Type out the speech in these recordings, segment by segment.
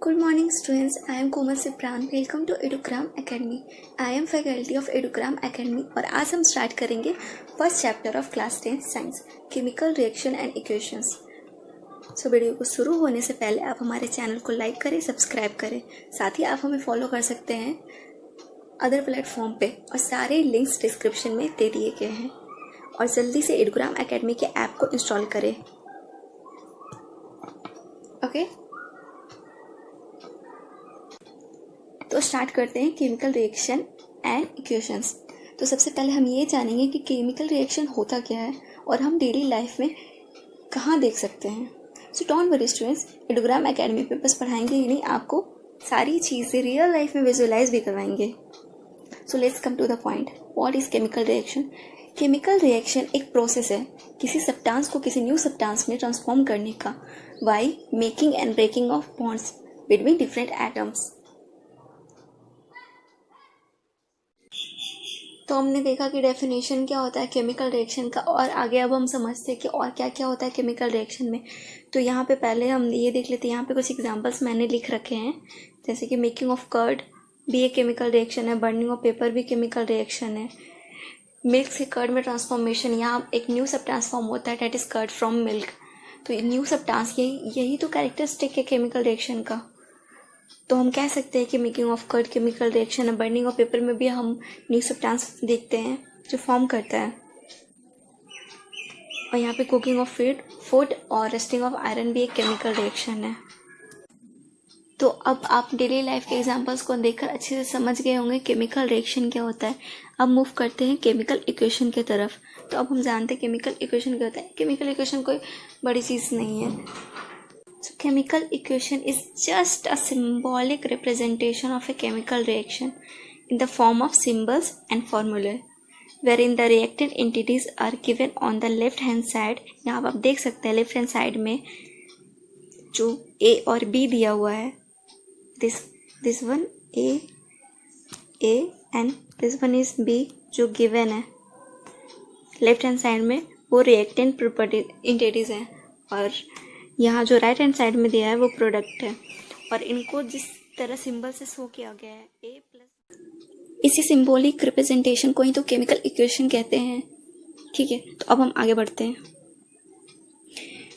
Good morning students, I am Komal Sipran. Welcome to Edugram Academy. I am faculty of Edugram Academy और आज हम start करेंगे first chapter of class 10 science chemical reaction and equations. So video को शुरू होने से पहले आप हमारे चैनल को लाइक करें, सब्सक्राइब करें। साथ ही आप हमें फॉलो कर सकते हैं अदर प्लेटफॉर्म पे और सारे लिंक्स डिस्क्रिप्शन में दे दिए गए हैं। और जल्दी से एडुग्राम एकेडमी के ऐप को इंस्टॉल करें। ओके तो स्टार्ट करते हैं केमिकल रिएक्शन एंड इक्वेशंस। तो सबसे पहले हम ये जानेंगे कि केमिकल रिएक्शन होता क्या है और हम डेली लाइफ में कहाँ देख सकते हैं। So don't worry students, Edugram academy पे बस पढ़ाएंगे ही नहीं, आपको सारी चीज़ें रियल लाइफ में विजुअलाइज भी करवाएंगे। So let's come to the point. What is chemical reaction? Chemical reaction एक प्रोसेस है किसी सब्सटेंस को किसी न्यू सब्सटेंस में ट्रांसफॉर्म करने का by making and breaking of bonds between different atoms. तो हमने देखा कि डेफिनेशन क्या होता है केमिकल रिएक्शन का, और आगे अब हम समझते हैं कि और क्या क्या होता है केमिकल रिएक्शन में। तो यहाँ पे पहले हम ये देख लेते हैं, यहाँ पे कुछ एग्जांपल्स मैंने लिख रखे हैं, जैसे कि मेकिंग ऑफ कर्ड भी एक केमिकल रिएक्शन है, बर्निंग ऑफ पेपर भी केमिकल रिएक्शन है, मिल्क से कर्ड में ट्रांसफॉर्मेशन, यहाँ एक न्यू सब ट्रांसफॉर्म होता है that is curd from milk. तो न्यू सब्सटेंस यही तो कैरेक्टरिस्टिक है केमिकल रिएक्शन का। तो हम कह सकते हैं कि making of curd chemical reaction है। बर्निंग ऑफ पेपर में भी हम न्यू सब्सटेंस देखते हैं जो फॉर्म करता है। और यहाँ पे कुकिंग ऑफ फूड और रस्टिंग ऑफ आयरन भी एक केमिकल रिएक्शन है। तो अब आप डेली लाइफ के एग्जांपल्स को देखकर अच्छे से समझ गए होंगे केमिकल रिएक्शन क्या होता है। अब मूव करते हैं केमिकल इक्वेशन की तरफ। तो अब हम जानते हैं केमिकल इक्वेशन क्या होता है। केमिकल इक्वेशन कोई बड़ी चीज़ नहीं है। So chemical equation is just a symbolic representation of a chemical reaction in the form of symbols and formulae, wherein the reactant entities are given on the left hand side. यहाँ आप देख सकते हैं left hand side में जो A और B दिया हुआ है, this one A and this one is B जो given है लेफ्ट हैंड साइड में, वो reactant property entities हैं। और यहाँ जो राइट हैंड साइड में दिया है वो प्रोडक्ट है। और इनको जिस तरह सिंबल से शो किया गया है A प्लस, इसी सिंबॉलिक रिप्रेजेंटेशन को ही तो केमिकल इक्वेशन कहते हैं। ठीक है, तो अब हम आगे बढ़ते हैं।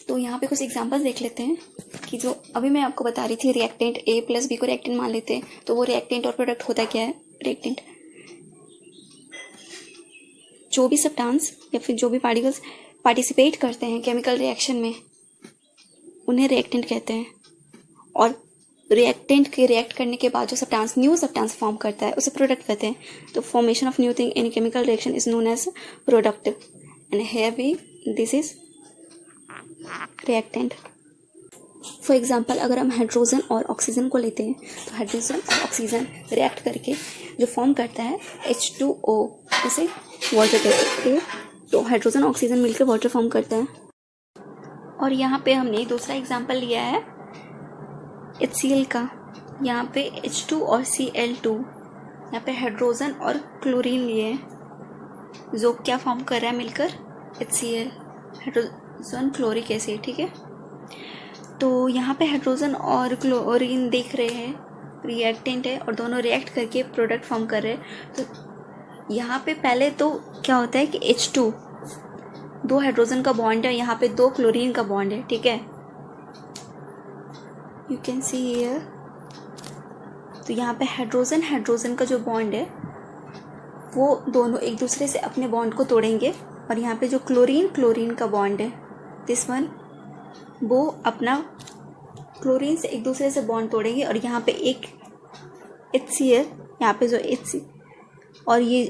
तो यहाँ पे कुछ एग्जांपल्स देख लेते हैं कि जो अभी मैं आपको बता रही थी, रिएक्टेंट A प्लस B को रिएक्टेंट मान लेते हैं, तो वो रिएक्टेंट और प्रोडक्ट होता क्या है? रिएक्टेंट जो भी सब्सटेंस या फिर जो भी पार्टिकल्स पार्टिसिपेट करते हैं केमिकल रिएक्शन में उन्हें रिएक्टेंट कहते हैं। और रिएक्टेंट के रिएक्ट करने के बाद जो सब्सटेंस न्यू सब्सटेंस फॉर्म करता है उसे प्रोडक्ट कहते हैं। तो formation of new thing in chemical reaction is known as product and here we this is reactant. For example, अगर हम हाइड्रोजन और ऑक्सीजन को लेते हैं तो हाइड्रोजन और ऑक्सीजन रिएक्ट करके जो फॉर्म करता है H2O, उसे वाटर कहते हैं। तो हाइड्रोजन ऑक्सीजन मिलकर वाटर फॉर्म करता है। और यहाँ पे हमने दूसरा एग्जांपल लिया है HCl का। यहाँ पे H2 और Cl2, यहाँ पे हाइड्रोजन और क्लोरीन लिए हैं जो क्या फॉर्म कर रहा है मिलकर HCl, हाइड्रोजन क्लोरिक एसिड। ठीक है, तो यहाँ पे हाइड्रोजन और क्लोरीन देख रहे हैं रिएक्टेंट है और दोनों रिएक्ट करके प्रोडक्ट फॉर्म कर रहे हैं। तो यहाँ पे पहले तो क्या होता है कि H2 दो हाइड्रोजन का बॉन्ड है, यहाँ पे दो क्लोरीन का बॉन्ड है। ठीक है, यू कैन सी हियर। तो यहाँ पे हाइड्रोजन का जो बॉन्ड है वो दोनों एक दूसरे से अपने बॉन्ड को तोड़ेंगे। और यहाँ पे जो क्लोरीन का बॉन्ड है दिस वन, वो अपना क्लोरीन से एक दूसरे से बॉन्ड तोड़ेंगे। और यहाँ पे एक HCl, यहाँ पे जो HC, और ये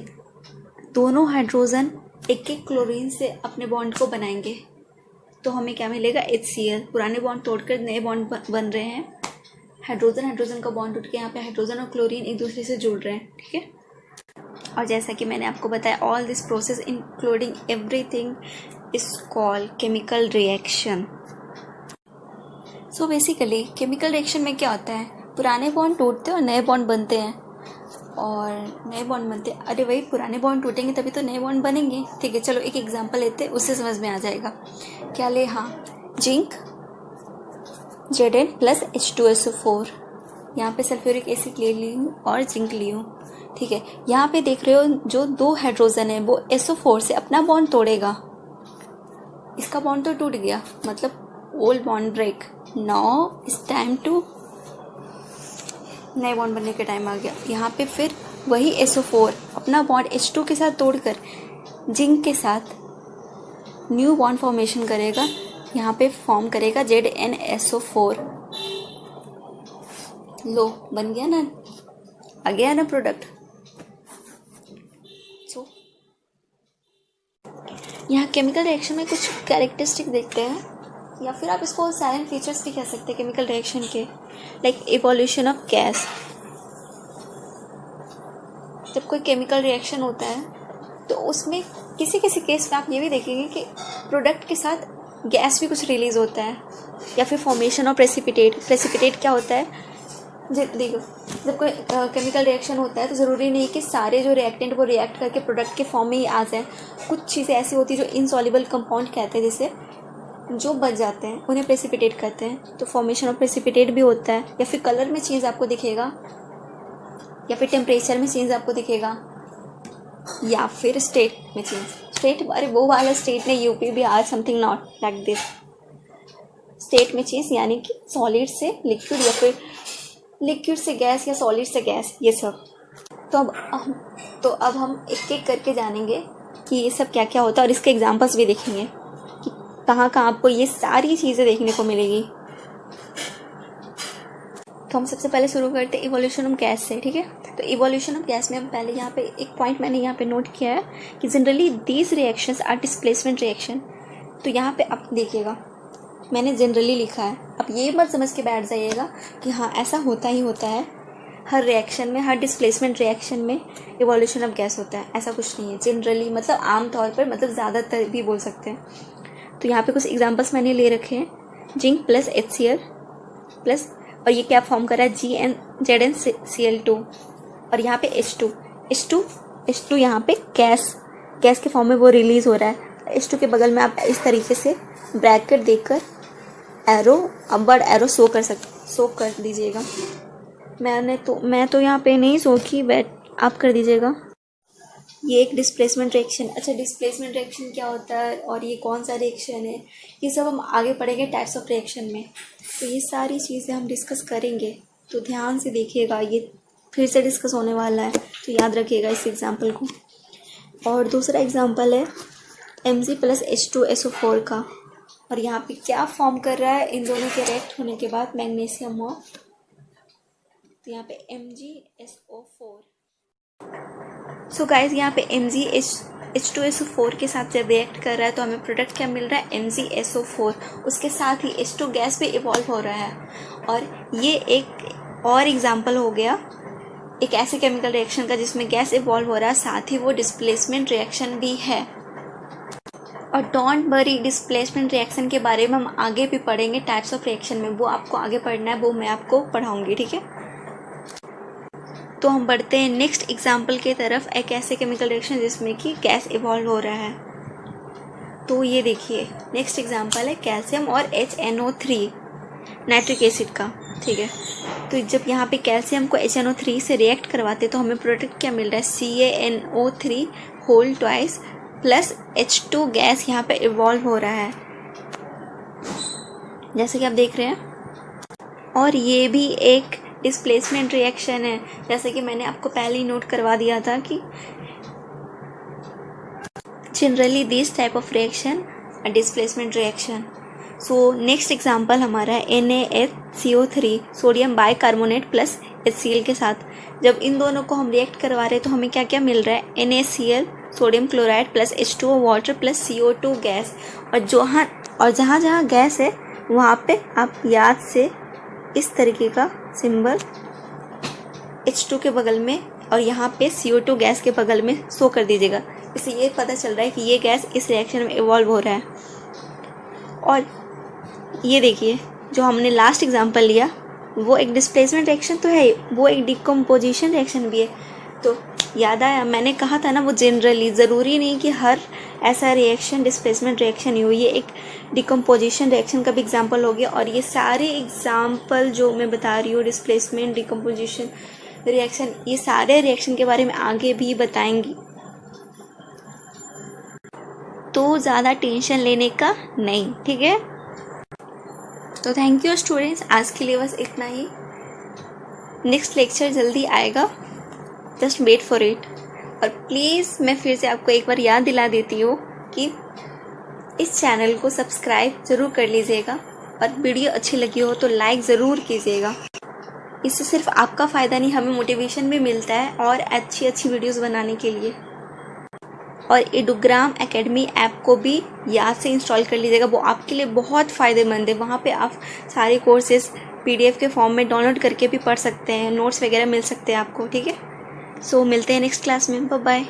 दोनों हाइड्रोजन एक एक क्लोरीन से अपने बॉन्ड को बनाएंगे। तो हमें क्या मिलेगा? HCl। पुराने बॉन्ड तोड़कर नए बॉन्ड बन रहे हैं। हाइड्रोजन का बॉन्ड टूट के यहाँ पे हाइड्रोजन और क्लोरीन एक दूसरे से जुड़ रहे हैं। ठीक है, और जैसा कि मैंने आपको बताया, all this process including everything is called chemical reaction. So basically chemical reaction में क्या होता है, पुराने बॉन्ड टूटते हैं और नए बॉन्ड बनते हैं। और नए बॉन्ड बनते हैं, अरे वही पुराने बॉन्ड टूटेंगे तभी तो नए बॉन्ड बनेंगे। ठीक है, चलो एक एग्जांपल लेते हैं, उससे समझ में आ जाएगा। क्या ले? हाँ, जिंक Zn plus H2SO4 यहाँ पे सल्फ्यूरिक एसिड ले ली हूँ और जिंक ली हूँ, ठीक है। यहाँ पे देख रहे हो जो 2 हाइड्रोजन है वो SO4 से अपना बॉन्ड तोड़ेगा, इसका बॉन्ड तो टूट गया, मतलब old bond break. Now it's time to नए बॉन्ड बनने का टाइम आ गया। यहाँ पे फिर वही SO4 अपना बॉन्ड H2 के साथ तोड़कर जिंक के साथ न्यू बॉन्ड फॉर्मेशन करेगा, यहाँ पे फॉर्म करेगा ZnSO4। लो बन गया ना, आ गया ना प्रोडक्ट। सो यहाँ केमिकल रिएक्शन में कुछ कैरेक्टरिस्टिक देखते हैं, या फिर आप इसको साइलेंट फीचर्स भी कह सकते हैं केमिकल रिएक्शन के, लाइक इवोल्यूशन ऑफ गैस। जब कोई केमिकल रिएक्शन होता है तो उसमें किसी किसी केस में आप ये भी देखेंगे कि प्रोडक्ट के साथ गैस भी कुछ रिलीज होता है, या फिर फॉर्मेशन ऑफ प्रेसिपिटेट क्या होता है, देखो जब कोई केमिकल रिएक्शन होता है तो ज़रूरी नहीं कि सारे जो रिएक्टेंट वो रिएक्ट करके प्रोडक्ट के फॉर्म में ही आ जाए। कुछ चीज़ें ऐसी होती है जो इनसॉल्युबल कंपाउंड कहते हैं, जैसे जो बच जाते हैं उन्हें प्रेसिपिटेट कहते हैं, तो फॉर्मेशन ऑफ प्रेसिपिटेट भी होता है। या फिर कलर में चेंज आपको दिखेगा, या फिर टेम्परेचर में चेंज आपको दिखेगा, या फिर स्टेट में चेंज। स्टेट, अरे वो वाला स्टेट नहीं, UP Bihar something not like this. State में चेंज यानी कि सॉलिड से लिक्विड, या फिर लिक्विड से गैस, या सॉलिड से गैस, ये सब। तो अब हम एक एक करके जानेंगे कि ये सब क्या क्या होता है, और इसके एग्जांपल्स भी देखेंगे कि कहाँ कहाँ आपको ये सारी चीज़ें देखने को मिलेगी। तो हम सबसे पहले शुरू करते हैं इवोल्यूशन ऑफ गैस से, ठीक है। तो इवोल्यूशन ऑफ गैस में हम पहले यहाँ पे एक पॉइंट मैंने यहाँ पे नोट किया है कि generally these reactions are displacement reaction. तो यहाँ पे आप देखिएगा मैंने जनरली लिखा है, अब ये मत समझ के बैठ जाइएगा कि हाँ ऐसा होता ही होता है हर रिएक्शन में, हर डिस्प्लेसमेंट रिएक्शन में इवोल्यूशन ऑफ गैस होता है, ऐसा कुछ नहीं है। जनरली मतलब आम तौर पर, मतलब ज़्यादातर भी बोल सकते हैं। तो यहाँ पे कुछ एग्जांपल्स मैंने ले रखे हैं, जिंक प्लस HCl प्लस, और ये क्या फॉर्म कर रहा है, ZnCl2, और यहाँ पे H2 यहाँ पे गैस के फॉर्म में वो रिलीज़ हो रहा है। H2 के बगल में आप इस तरीके से ब्रैकेट देकर एरो, अपवर्ड एरो शो कर दीजिएगा। मैं तो यहाँ पे नहीं शो की, आप कर दीजिएगा। ये एक डिस्प्लेसमेंट रिएक्शन। अच्छा, डिस्प्लेसमेंट रिएक्शन क्या होता है और ये कौन सा रिएक्शन है, ये सब हम आगे पढ़ेंगे टाइप्स ऑफ रिएक्शन में। तो ये सारी चीज़ें हम डिस्कस करेंगे, तो ध्यान से देखिएगा, ये फिर से डिस्कस होने वाला है, तो याद रखिएगा इस एग्जाम्पल को। और दूसरा एग्जाम्पल है Mg प्लस H2SO4 का, और यहाँ पे क्या फॉर्म कर रहा है इन दोनों के रिएक्ट होने के बाद, मैग्नीशियम ऑफ, तो यहाँ पे MgSO4। सो गाइज यहाँ पे Mg H2SO4 के साथ जब रिएक्ट कर रहा है तो हमें प्रोडक्ट क्या मिल रहा है, MgSO4। उसके साथ ही H2 गैस भी इवॉल्व हो रहा है। और ये एक और एग्जाम्पल हो गया एक ऐसे केमिकल रिएक्शन का जिसमें गैस इवॉल्व हो रहा है, साथ ही वो डिस्प्लेसमेंट रिएक्शन भी है। और डोंट वरी, डिस्प्लेसमेंट रिएक्शन के बारे में हम आगे भी पढ़ेंगे टाइप्स ऑफ रिएक्शन में, वो आपको आगे पढ़ना है, वो मैं आपको पढ़ाऊँगी, ठीक है। तो हम बढ़ते हैं नेक्स्ट एग्जाम्पल के तरफ, एक ऐसे केमिकल रिएक्शन जिसमें कि गैस इवॉल्व हो रहा है। तो ये देखिए नेक्स्ट एग्जाम्पल है कैल्शियम और HNO3 नाइट्रिक एसिड का, ठीक है। तो जब यहाँ पे कैल्शियम को HNO3 से रिएक्ट करवाते तो हमें प्रोडक्ट क्या मिल रहा है, CaNO3 whole twice plus H2 gas यहाँ पे इवॉल्व हो रहा है, जैसे कि आप देख रहे हैं। और ये भी एक डिस्प्लेसमेंट रिएक्शन है, जैसे कि मैंने आपको पहले ही नोट करवा दिया था कि generally this type of reaction displacement reaction. So next example हमारा है NaCO3 sodium bicarbonate plus HCl के साथ। जब इन दोनों को हम रिएक्ट करवा रहे हैं तो हमें क्या क्या मिल रहा है, NaCl sodium chloride plus H2O water plus CO2 gas. और जहाँ जहाँ गैस है वहाँ पे आप याद से इस तरीके का सिंबल H2 के बगल में और यहाँ पे CO2 गैस के बगल में शो कर दीजिएगा। इससे ये पता चल रहा है कि ये गैस इस रिएक्शन में इवॉल्व हो रहा है। और ये देखिए जो हमने लास्ट एग्जांपल लिया वो एक डिस्प्लेसमेंट रिएक्शन तो है, वो एक डिकम्पोजिशन रिएक्शन भी है। तो याद आया, मैंने कहा था ना वो जनरली, ज़रूरी नहीं कि हर ऐसा रिएक्शन डिस्प्लेसमेंट रिएक्शन ही हुई, ये एक डिकम्पोजिशन रिएक्शन का भी एग्जाम्पल हो गया। और ये सारे एग्जाम्पल जो मैं बता रही हूँ, डिस्प्लेसमेंट, डिकम्पोजिशन, रिएक्शन, ये सारे रिएक्शन के बारे में आगे भी बताएंगी, तो ज़्यादा टेंशन लेने का नहीं, ठीक है। तो थैंक यू स्टूडेंट्स, आज के लिए बस इतना ही। नेक्स्ट लेक्चर जल्दी आएगा, जस्ट वेट फॉर इट। और प्लीज़ मैं फिर से आपको एक बार याद दिला देती हूँ कि इस चैनल को सब्सक्राइब ज़रूर कर लीजिएगा, और वीडियो अच्छी लगी हो तो लाइक ज़रूर कीजिएगा। इससे सिर्फ आपका फ़ायदा नहीं, हमें मोटिवेशन भी मिलता है और अच्छी अच्छी वीडियोस बनाने के लिए। और एडुग्राम एकेडमी ऐप को भी याद से इंस्टॉल कर लीजिएगा, वो आपके लिए बहुत फ़ायदेमंद है। वहाँ पे आप सारे कोर्सेज PDF के फॉर्म में डाउनलोड करके भी पढ़ सकते हैं, नोट्स वगैरह मिल सकते हैं आपको, ठीक है। सो मिलते हैं नेक्स्ट क्लास में, बाय बाय।